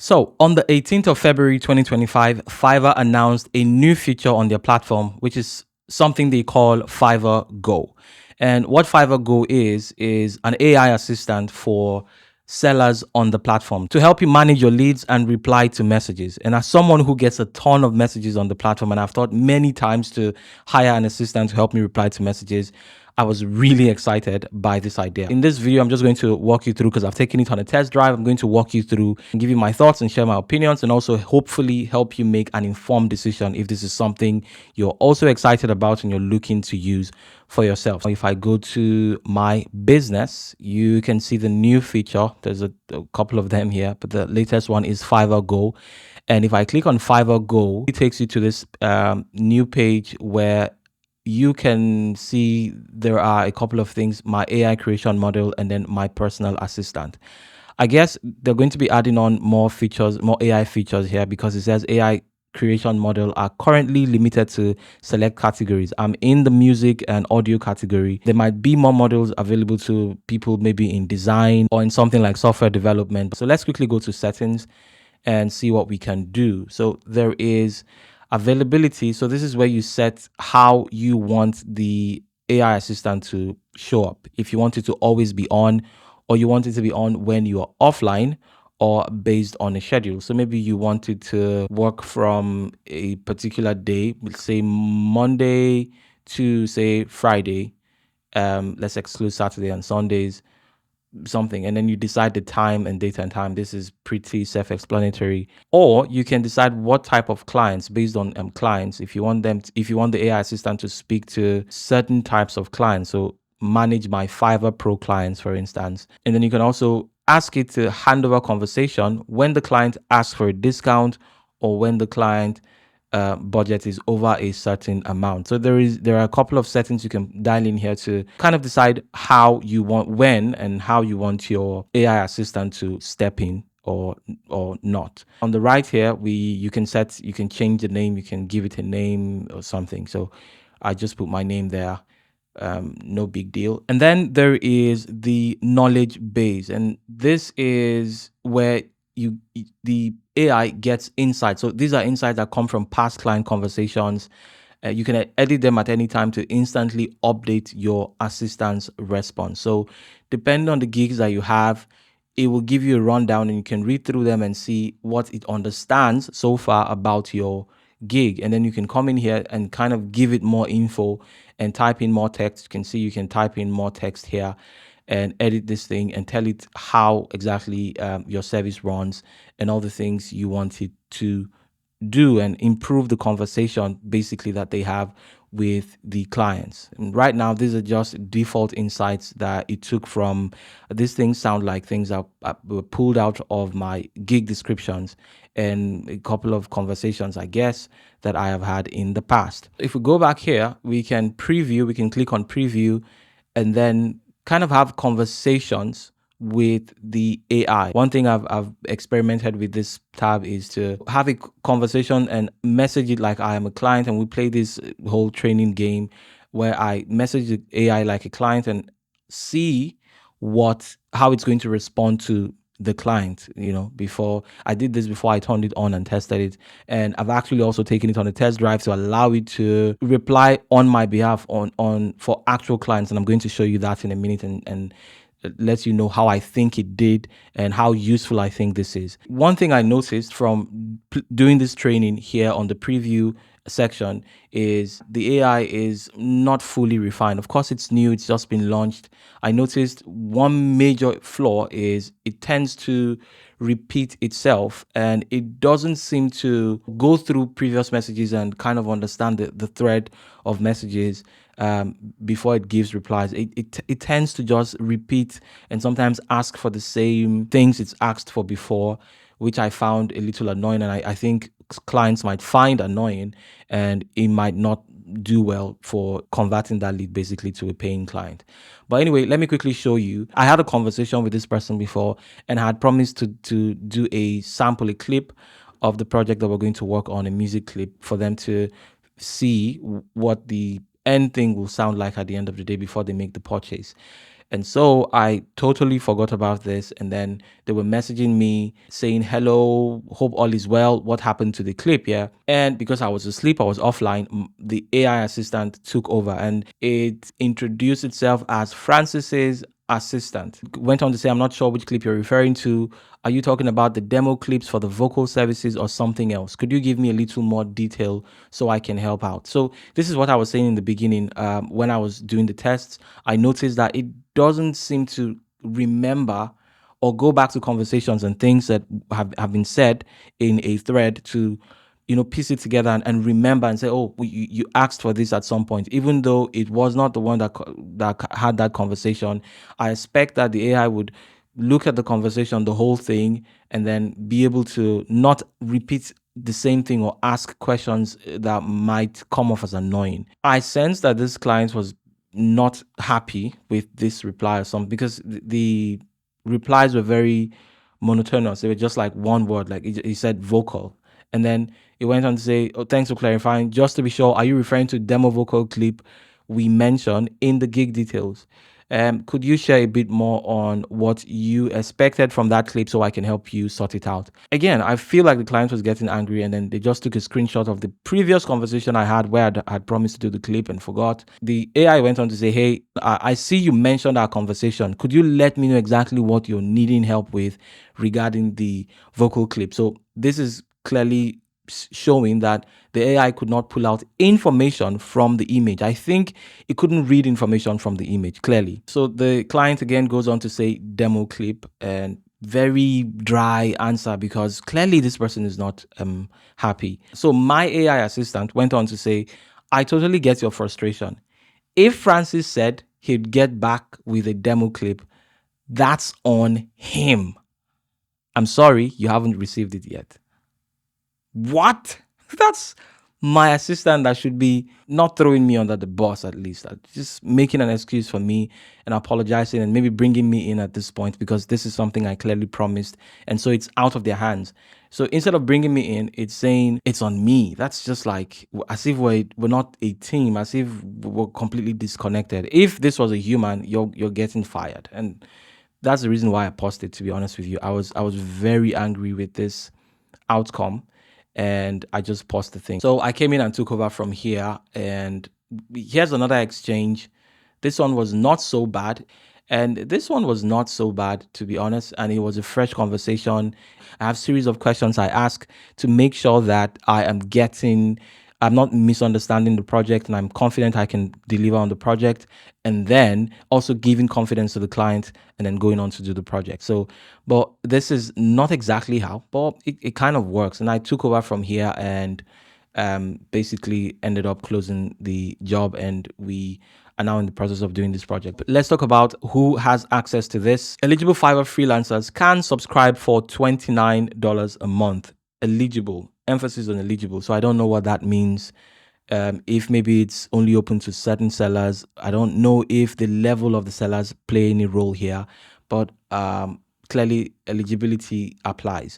So, on the 18th of February 2025, Fiverr announced a new feature on their platform, which is something they call Fiverr Go. And what Fiverr Go is an AI assistant for sellers on the platform to help you manage your leads and reply to messages. And as someone who gets a ton of messages on the platform, and I've thought many times to hire an assistant to help me reply to messages, I was really excited by this idea. In this video, I'm just going to walk you through, because I've taken it on a test drive. I'm going to walk you through and give you my thoughts and share my opinions, and also hopefully help you make an informed decision if this is something you're also excited about and you're looking to use for yourself. If I go to my business, you can see the new feature. There's a couple of them here, but the latest one is Fiverr Go. And if I click on Fiverr Go, it takes you to this new page where you can see there are a couple of things: my AI creation model and then my personal assistant. I guess they're going to be adding on more features, more AI features here, because it says AI creation model are currently limited to select categories. I'm in the music and audio category. There might be more models available to people maybe in design or in something like software development. So let's quickly go to settings and see what we can do. So there is availability. So this is where you set how you want the AI assistant to show up. If you want it to always be on, or you want it to be on when you are offline, or based on a schedule. So maybe you want it to work from a particular day, let's say Monday to say Friday. Let's exclude Saturday and Sundays, something, and then you decide the time and date and time. This is pretty self-explanatory. Or you can decide what type of clients based on clients. If you want if you want the AI assistant to speak to certain types of clients, so manage my Fiverr Pro clients, for instance. And then you can also ask it to hand over conversation when the client asks for a discount, or when the client budget is over a certain amount. So there are a couple of settings you can dial in here to kind of decide how you want, when and how you want your AI assistant to step in or not. On the right here, you can change the name, you can give it a name or something. So I just put my name there. No big deal. And then there is the knowledge base, and this is where the AI gets insights. So these are insights that come from past client conversations. You can edit them at any time to instantly update your assistant's response. So depending on the gigs that you have, it will give you a rundown, and you can read through them and see what it understands so far about your gig. And then you can come in here and kind of give it more info and type in more text. You can see you can type in more text here and edit this thing and tell it how exactly your service runs and all the things you want it to do, and improve the conversation basically that they have with the clients. And right now, these are just default insights that it took from these things. Sound like things that were pulled out of my gig descriptions and a couple of conversations, I guess, that I have had in the past. If we go back here, we can preview, we can click on preview, and then kind of have conversations with the AI. One thing I've experimented with this tab is to have a conversation and message it like I am a client, and we play this whole training game where I message the AI like a client and see how it's going to respond to the client. Before I did this, before I turned it on and tested it, and I've actually also taken it on a test drive to allow it to reply on my behalf on for actual clients, and I'm going to show you that in a minute, and let you know how I think it did and how useful I think this is. One thing I noticed from doing this training here on the preview section is the AI is not fully refined. Of course, it's new, it's just been launched. I noticed one major flaw is it tends to repeat itself, and it doesn't seem to go through previous messages and kind of understand the thread of messages before it gives replies. It tends to just repeat and sometimes ask for the same things it's asked for before, which I found a little annoying, and I think clients might find annoying, and it might not do well for converting that lead basically to a paying client. But anyway, let me quickly show you. I had a conversation with this person before, and I had promised to do a clip of the project that we're going to work on, a music clip, for them to see what the end thing will sound like at the end of the day before they make the purchase. And so I totally forgot about this. And then they were messaging me saying, hello, hope all is well. What happened to the clip? Yeah. And because I was asleep, I was offline, the AI assistant took over and it introduced itself as Francis's assistant. Went on to say, I'm not sure which clip you're referring to. Are you talking about the demo clips for the vocal services or something else? Could you give me a little more detail so I can help out? So this is what I was saying in the beginning. When I was doing the tests, I noticed that it doesn't seem to remember or go back to conversations and things that have been said in a thread to piece it together and remember and say, oh, you asked for this at some point, even though it was not the one that had that conversation. I expect that the AI would look at the conversation, the whole thing, and then be able to not repeat the same thing or ask questions that might come off as annoying. I sense that this client was not happy with this reply or something because the replies were very monotonous. They were just like one word, like he said vocal. And then he went on to say, oh, thanks for clarifying. Just to be sure, are you referring to demo vocal clip we mentioned in the gig details? Could you share a bit more on what you expected from that clip so I can help you sort it out? Again, I feel like the client was getting angry and then they just took a screenshot of the previous conversation I had where I had promised to do the clip and forgot. The AI went on to say, hey, I see you mentioned our conversation. Could you let me know exactly what you're needing help with regarding the vocal clip? So this is clearly showing that the AI could not pull out information from the image. I think it couldn't read information from the image clearly. So the client again goes on to say demo clip and very dry answer because clearly this person is not happy. So my AI assistant went on to say, I totally get your frustration. If Francis said he'd get back with a demo clip, that's on him. I'm sorry, you haven't received it yet. What? That's my assistant that should be not throwing me under the bus, at least just making an excuse for me and apologizing and maybe bringing me in at this point because this is something I clearly promised, and so it's out of their hands. So instead of bringing me in, it's saying it's on me. That's just like as if we're not a team, as if we're completely disconnected. If this was a human, you're getting fired, and that's the reason why I paused it. To be honest with you, I was very angry with this outcome and I just paused the thing. So I came in and took over from here. And here's another exchange. This one was not so bad. And this one was not so bad, to be honest. And it was a fresh conversation. I have a series of questions I ask to make sure that I'm not misunderstanding the project and I'm confident I can deliver on the project. And then also giving confidence to the client and then going on to do the project. So, but this is not exactly how, but it kind of works. And I took over from here and basically ended up closing the job, and we are now in the process of doing this project. But let's talk about who has access to this. Eligible Fiverr freelancers can subscribe for $29 a month. Eligible, emphasis on eligible. So I don't know what that means. If maybe it's only open to certain sellers. I don't know if the level of the sellers play any role here, but clearly eligibility applies.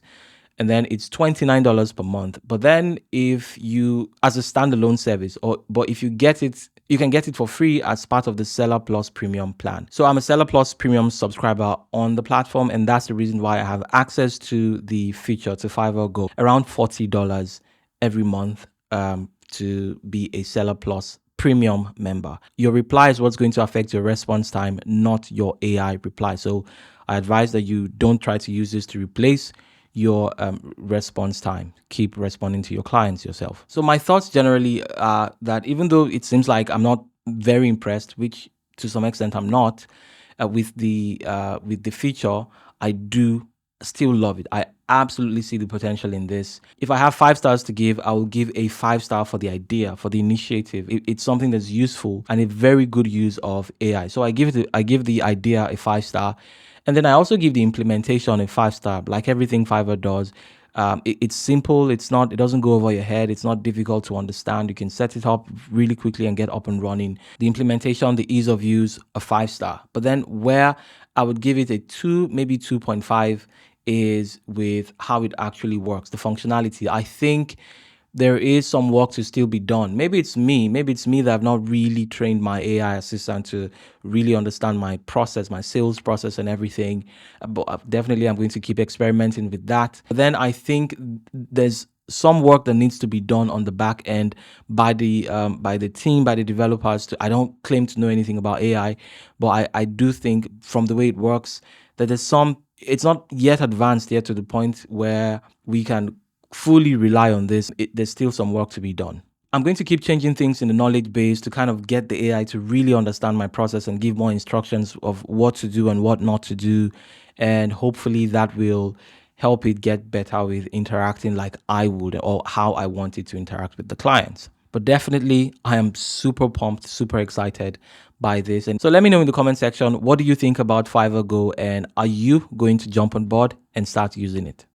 And then it's $29 per month. But then if you, as a standalone service, but if you get it, you can get it for free as part of the Seller Plus Premium plan. So I'm a Seller Plus Premium subscriber on the platform, and that's the reason why I have access to the feature, to Fiverr Go, around $40 every month to be a Seller Plus Premium member. Your reply is what's going to affect your response time, not your AI reply. So I advise that you don't try to use this to replace your response time. Keep responding to your clients yourself. So my thoughts generally are that even though it seems like I'm not very impressed, which to some extent I'm not, with the feature, I do still love it. I absolutely see the potential in this. If I have 5 stars to give, I will give a 5-star for the idea, for the initiative. It's something that's useful and a very good use of AI. So I give the idea a 5-star. And then I also give the implementation a 5-star, like everything Fiverr does. It's simple. It doesn't go over your head. It's not difficult to understand. You can set it up really quickly and get up and running. The implementation, the ease of use, a 5-star. But then where I would give it a 2, maybe 2.5 is with how it actually works, the functionality. I think there is some work to still be done. Maybe it's me. Maybe it's me that I've not really trained my AI assistant to really understand my process, my sales process, and everything. But definitely, I'm going to keep experimenting with that. But then I think there's some work that needs to be done on the back end by the team, by the developers. I don't claim to know anything about AI, but I do think from the way it works that there's some. It's not yet advanced yet to the point where we can fully rely on this. There's still some work to be done. I'm going to keep changing things in the knowledge base to kind of get the AI to really understand my process and give more instructions of what to do and what not to do. And hopefully that will help it get better with interacting like I would or how I want it to interact with the clients. But definitely, I am super pumped, super excited by this. And so let me know in the comment section, what do you think about Fiverr Go? And are you going to jump on board and start using it?